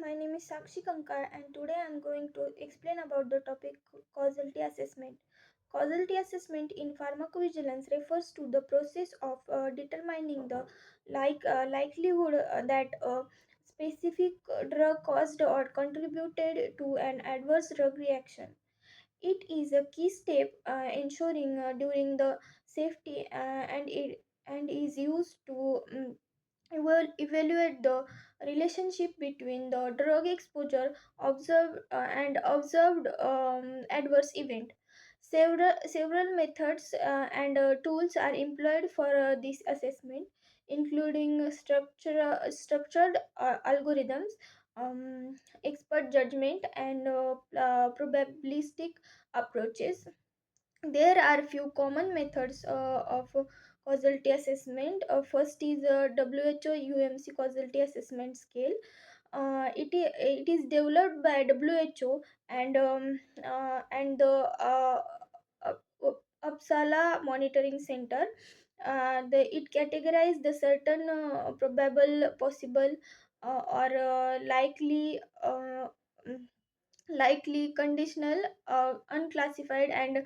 My name is Sakshi Kankar, and today I am going to explain about the topic causality assessment. Causality assessment in pharmacovigilance refers to the process of determining the likelihood that a specific drug caused or contributed to an adverse drug reaction. It is a key step ensuring during the safety and is used to evaluate the relationship between the drug exposure observed and observed adverse event. Several methods and tools are employed for this assessment, including structured algorithms, expert judgment, and probabilistic approaches. There are few common methods of causality assessment. First is WHO UMC causality assessment scale. It is developed by WHO and the uh, Uppsala Monitoring Center. It categorizes the certain probable, possible, or mm, likely, conditional, unclassified, and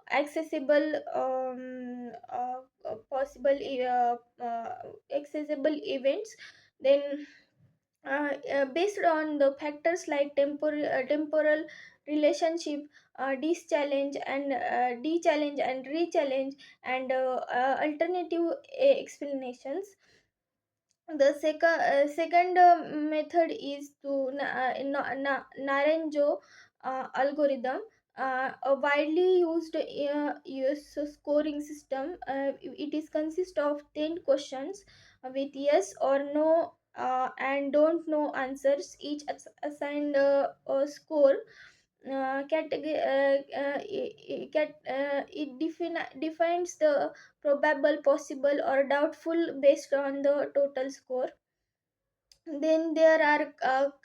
accessible possible accessible events. Then based on the factors like temporal relationship, de-challenge and re-challenge, and alternative explanations. The second method is to Naranjo algorithm, a widely used scoring system. It is consist of 10 questions with yes or no and don't know answers, each assigned a score. It defines the probable, possible, or doubtful based on the total score. Then there are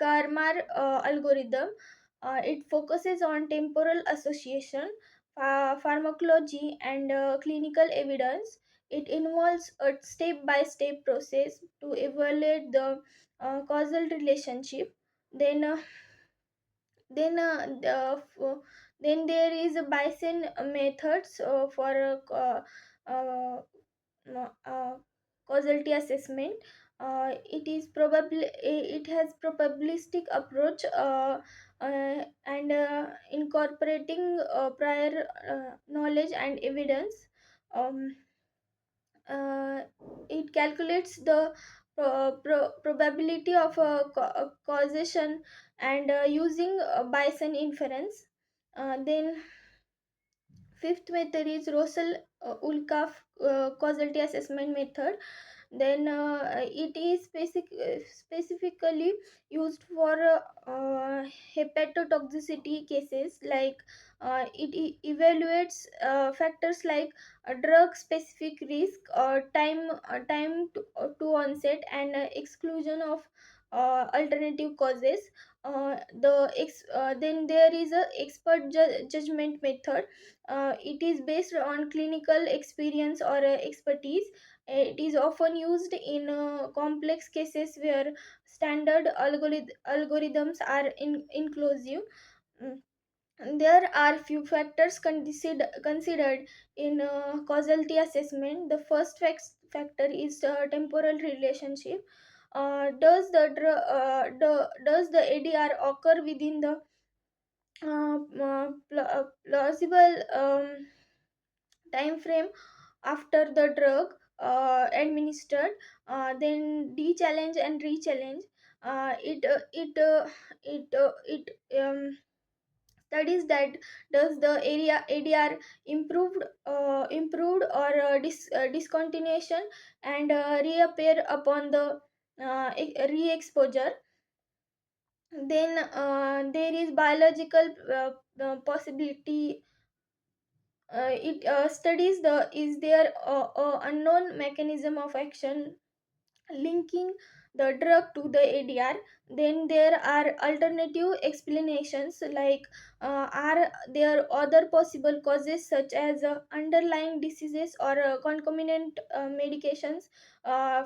Karmar algorithm. It focuses on temporal association, pharmacology, and clinical evidence. It involves a step-by-step process to evaluate the causal relationship. Then, uh, then there is a Bayesian methods for uh, uh, causality assessment. It has probabilistic approach, and incorporating prior knowledge and evidence. um, uh, it calculates the probability of a causation and using Bayesian inference. Then fifth method is Russell Ulkaff causality assessment method. Then it is specifically used for hepatotoxicity cases, like it evaluates factors like drug specific risk, time to onset, and exclusion of alternative causes. Then there is a expert judgment method. It is based on clinical experience or expertise. It is often used in complex cases where standard algorithms are inclusive. Mm. There are few factors considered in causality assessment. The first factor is temporal relationship. Does the ADR occur within the plausible time frame after the drug administered? Then de-challenge and re-challenge. It studies that does the area ADR improved or discontinuation and reappear upon the re-exposure. Then there is biological possibility. It studies the is there unknown mechanism of action linking the drug to the ADR. Then there are alternative explanations, like are there other possible causes such as underlying diseases or concomitant medications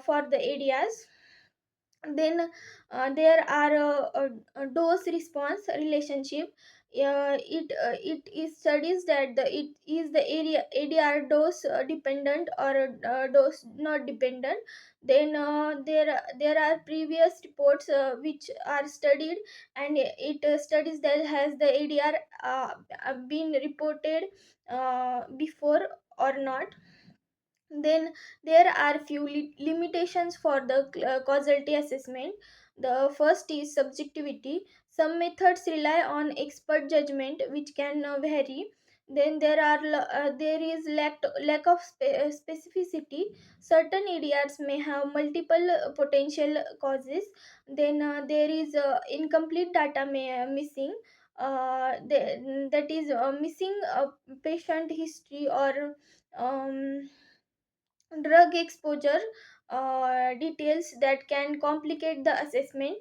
for the ADRs. There are a dose response relationship. It is studies that it is the area ADR dose dependent or dose not dependent. There are previous reports which are studied, and it studies that has the ADR been reported before or not. Then there are few limitations for the causality assessment. The first is subjectivity. Some methods rely on expert judgment, which can vary. Then there is lack of specificity. Certain areas may have multiple potential causes. Then there is incomplete data missing. That is missing patient history or drug exposure details that can complicate the assessment.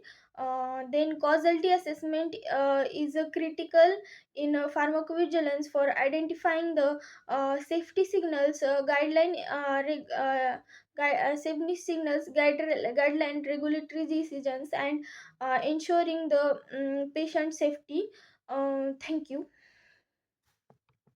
Then causality assessment is critical in pharmacovigilance for identifying the safety signals, safety signals, guideline regulatory decisions, and ensuring the patient safety. Thank you.